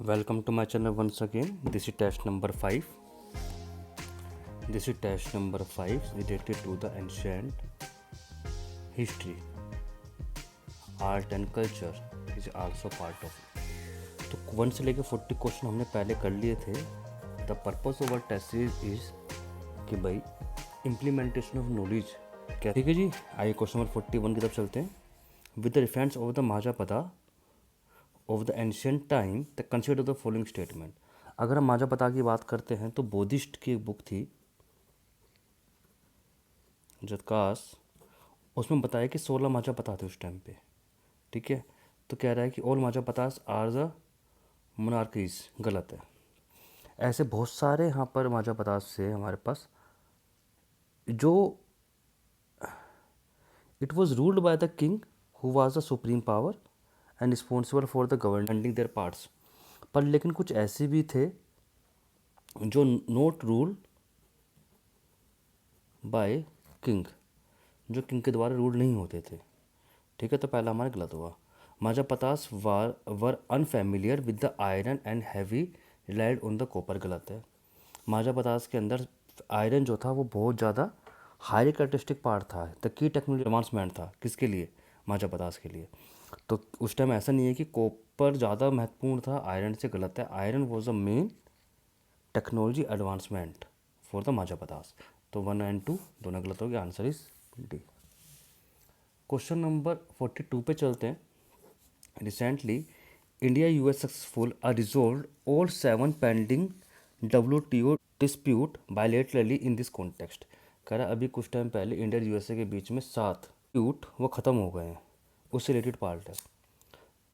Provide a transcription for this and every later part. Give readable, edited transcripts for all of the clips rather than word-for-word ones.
Welcome to my channel once again. This is test number 5. This is test number 5 related to the ancient history. Art and culture is also part of it. तो 1 से लेकर 40 question हमने पहले कर लिए थे. The purpose of our test series is कि भाई इम्प्लीमेंटेशन ऑफ नॉलेज क्या. ठीक है जी, आइए क्वेश्चन नंबर 41 की तरफ चलते हैं. With the reference of the Mahajanapada of the ancient time the consider the following statement. अगर हम महाजापता की बात करते हैं तो बोधिस्ट की एक बुक थी जदकास, उसमें बताया कि 16 महाजापता थे उस टाइम पे. ठीक है, तो कह रहा है कि ऑल महाजापतास आर द मोनार्कीज. गलत है. ऐसे बहुत सारे यहाँ पर महाजापतास से हमारे पास जो it was ruled by the king who was the supreme power and responsible for the governing there parts. पर लेकिन कुछ ऐसे भी थे जो नॉट रूल बाय किंग, जो किंग के द्वारा रूल नहीं होते थे. ठीक है, तो पहला हमारा गलत हुआ. Mahajanapadas were unfamiliar with the iron and heavy relied on the copper. गलत है. महाजापतास के अंदर आयरन जो था वो बहुत ज़्यादा हाई कैरेक्टरिस्टिक पार्ट था. द की टेक्नोलॉजी एडवांसमेंट था. किसके लिए? महाजापतास के लिए. तो उस टाइम ऐसा नहीं है कि कॉपर ज़्यादा महत्वपूर्ण था आयरन से. गलत है. Iron was the main technology advancement for the Mahajanapadas. तो 1 and 2 दोनों गलत हो गए. Answer is D. Question number 42 पे चलते हैं. Recently India US successful resolve all 7 pending WTO dispute bilaterally in this context. कह रहा अभी कुछ टाइम पहले इंडिया यूएसए के बीच में 7 डिस्प्यूट वो ख़त्म हो गए हैं. उससे रिलेटेड पार्ट है.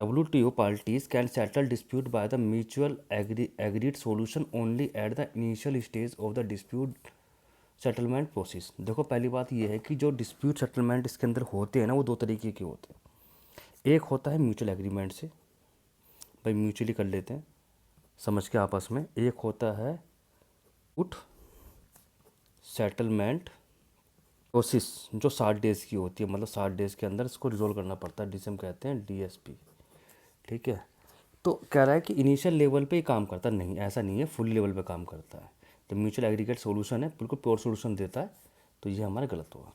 WTO parties can settle dispute by the mutual agreed solution only at the initial stage of the dispute settlement process. देखो पहली बात ये है कि जो dispute settlement इसके अंदर होते हैं ना, वो 2 तरीके के होते हैं. एक होता है म्यूचुअल एग्रीमेंट से, भाई म्यूचुअली कर लेते हैं समझ के आपस में. एक होता है उट सेटलमेंट प्रोसेस जो 60 डेज़ की होती है. मतलब 60 डेज़ के अंदर इसको रिजोल्व करना पड़ता है. जिसे हम कहते हैं DSP. ठीक है, तो कह रहा है कि इनिशियल लेवल पे ही काम करता नहीं. ऐसा नहीं है, फुल लेवल पे काम करता है. तो म्यूचुअल एग्रीगेट सोल्यूशन है, बिल्कुल प्योर सोल्यूशन देता है. तो ये हमारा गलत होगा.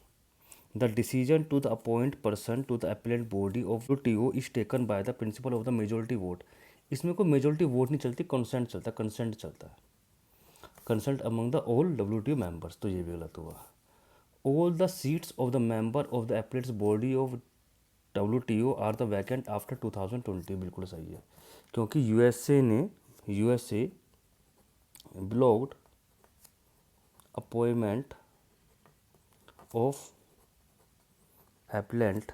The decision to the appoint person to the appellate body of WTO is taken by the principle of the majority vote. इसमें कोई मेजोरिटी वोट नहीं चलती, कंसेंट चलता है. कंसेंट चलता है, consent among the all WTO members. तो ये भी गलत हुआ. All the seats of the member of the appellates body of WTO are the vacant after 2020. बिल्कुल सही है, क्योंकि USA blocked appointment of appellant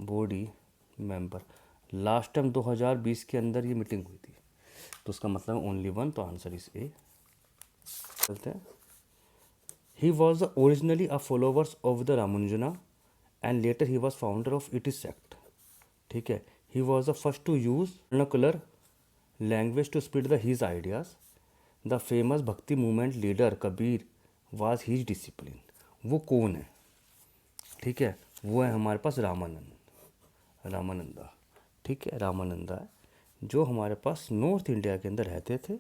body member. Last time 2020 के अंदर ये मीटिंग हुई थी. तो उसका मतलब ओनली 1. तो आंसर इज ए. चलते हैं. He was the originally a followers of the Ramanuja and later he was founder of its sect. ठीक है. he was the first to use vernacular language to spread his ideas. the famous भक्ति movement leader Kabir was his discipline. वो कौन है? ठीक है, वो है हमारे पास रामानंदा. ठीक है, रामानंदा है जो हमारे पास नॉर्थ इंडिया के अंदर रहते थे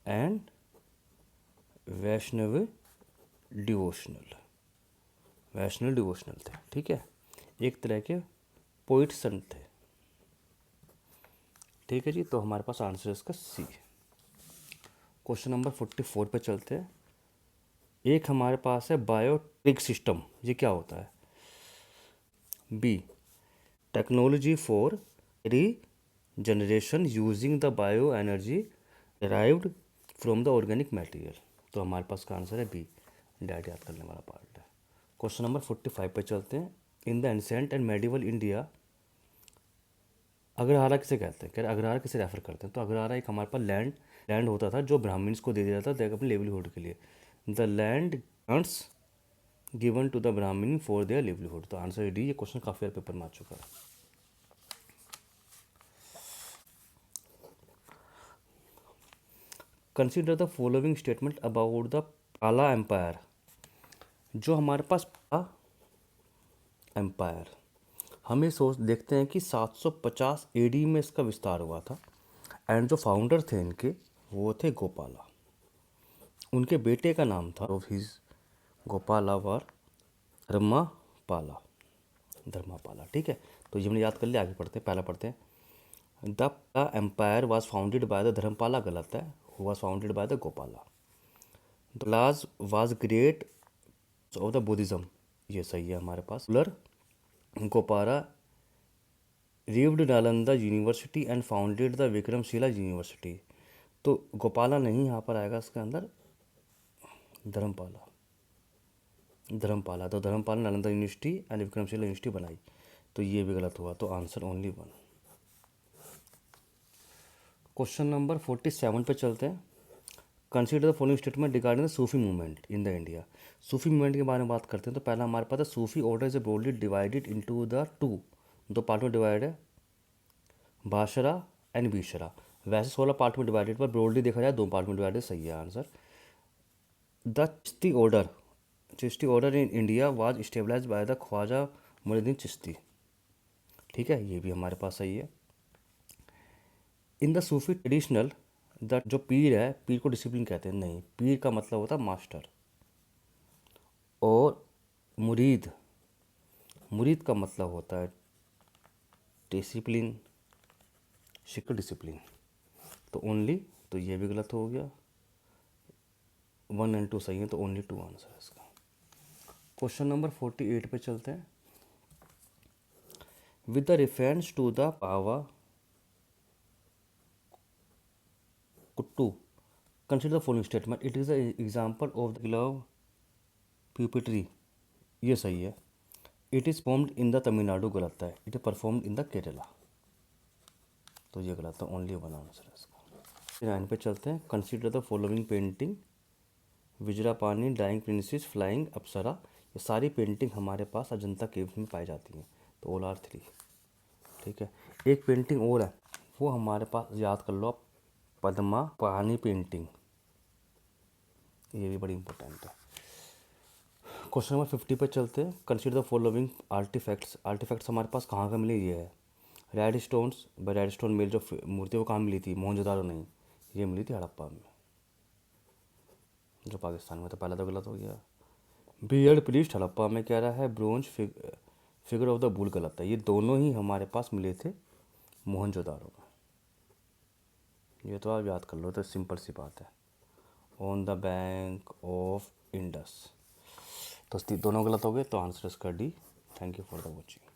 एंड वैष्णव डिवोशनल थे. ठीक है, एक तरह के पोइट संत थे. ठीक है जी, तो हमारे पास आंसर इसका सी. क्वेश्चन नंबर 44 पे चलते हैं. एक हमारे पास है बायोट्रिक सिस्टम. ये क्या होता है? B technology for regeneration using the bio energy derived from the organic material. तो हमारे पास का आंसर है बी. डैट याद करने वाला पार्ट है. क्वेश्चन नंबर 45 पे चलते हैं. In the ancient and medieval India Agrahara किसे कहते हैं? अग्रहारा किसे रेफर करते हैं? तो अग्रहारा एक हमारे पास लैंड होता था जो ब्राह्मण्स को दे दिया जाता था अपने लेवलीहुड के लिए. The land grants given to the Brahmin for their livelihood. तो आंसर डी. ये क्वेश्चन काफ़ी बार पेपर में आ चुका है. Consider the following statement about the Pala empire. जो हमारे पास एम्पायर हमें देखते हैं कि 750 AD में इसका विस्तार हुआ था. एंड जो फाउंडर थे इनके वो थे गोपाला। उनके बेटे का नाम था ऑफ हिज गोपाला वर धर्मापाला। ठीक है, तो ये हमने याद कर लिया। आगे पढ़ते हैं, पहला पढ़ते हैं। The empire was founded by the Dharmapala, गलत है, was founded by the Gopala. The लाज was great of the Buddhism, ये सही है हमारे पास। Ruler Gopala revived Nalanda university and founded the Vikramashila university. तो गोपाला नहीं यहाँ पर आएगा इसके अंदर, धर्मपाला। तो Dharmapala Nalanda university and Vikramshila university बनाई, तो ये भी गलत हुआ, तो आंसर ओनली 1। क्वेश्चन नंबर 47 पे चलते हैं। Consider the following statement regarding the Sufi movement in the India. Sufi movement के बारे में बात करते हैं, तो पहला हमारे पास है Sufi order is broadly divided into the दो पार्ट में डिवाइड है, बाशरा एंड बीशरा। वैसे 16 पार्ट में डिवाइडेड, पर ब्रॉडली देखा जाए 2 पार्ट में डिवाइडेड, सही है answer. The Chishti order in India was stabilize by the Khwaja Muinuddin Chishti. ठीक है, ये भी हमारे पास सही है। In the Sufi traditional, the जो पीर है, पीर को डिसिप्लिन कहते हैं, नहीं, पीर का मतलब होता है मास्टर। और मुरीद का मतलब होता है डिसिप्लिन, शिक डिसिप्लिन। तो ओनली, तो ये भी गलत हो गया। 1 और 2 सही है, तो ओनली 2 आंसर है इसका। क्वेश्चन नंबर 48 पे चलते हैं। With the reference to the Pava Koothu, consider the following statement. It is the example of the glove puppetry, ये सही है। It is performed in the Tamil Nadu, गलत है। It is performed in the Kerala, तो ये गलत है, ओनली 1 आंसर है इसका। 9 पे चलते हैं। Consider the following painting. विजरापानी, डाइंग प्रिंसेस, फ्लाइंग अप्सरा, ये सारी पेंटिंग हमारे पास अजंता केव्स में पाई जाती हैं, तो ऑल आर 3। ठीक है, एक पेंटिंग और है, वो हमारे पास याद कर लो आप, पद्मा पानी पेंटिंग, ये भी बड़ी इंपॉर्टेंट है। क्वेश्चन नंबर 50 पे चलते हैं। कंसिडर द फॉलोइंग आर्टिफैक्ट्स हमारे पास कहाँ का मिले, ये है रेड स्टोन्स। रेड स्टोन मिल जो मूर्ति वो कहाँ मिली थी, मोहनजोदारो नहीं, ये मिली थी हड़प्पा में, जो पाकिस्तान में। तो पहला तो गलत हो गया। बियर्ड प्रीस्ट हड़प्पा में कह रहा है। Bronze figure of the bull, गलत है। ये दोनों ही हमारे पास मिले थे मोहनजोदारो में, ये तो आप याद कर लो, तो सिंपल सी बात है। On the bank of Indus, तो दोनों गलत हो गए, तो आंसर इसका D. Thank you for the watching.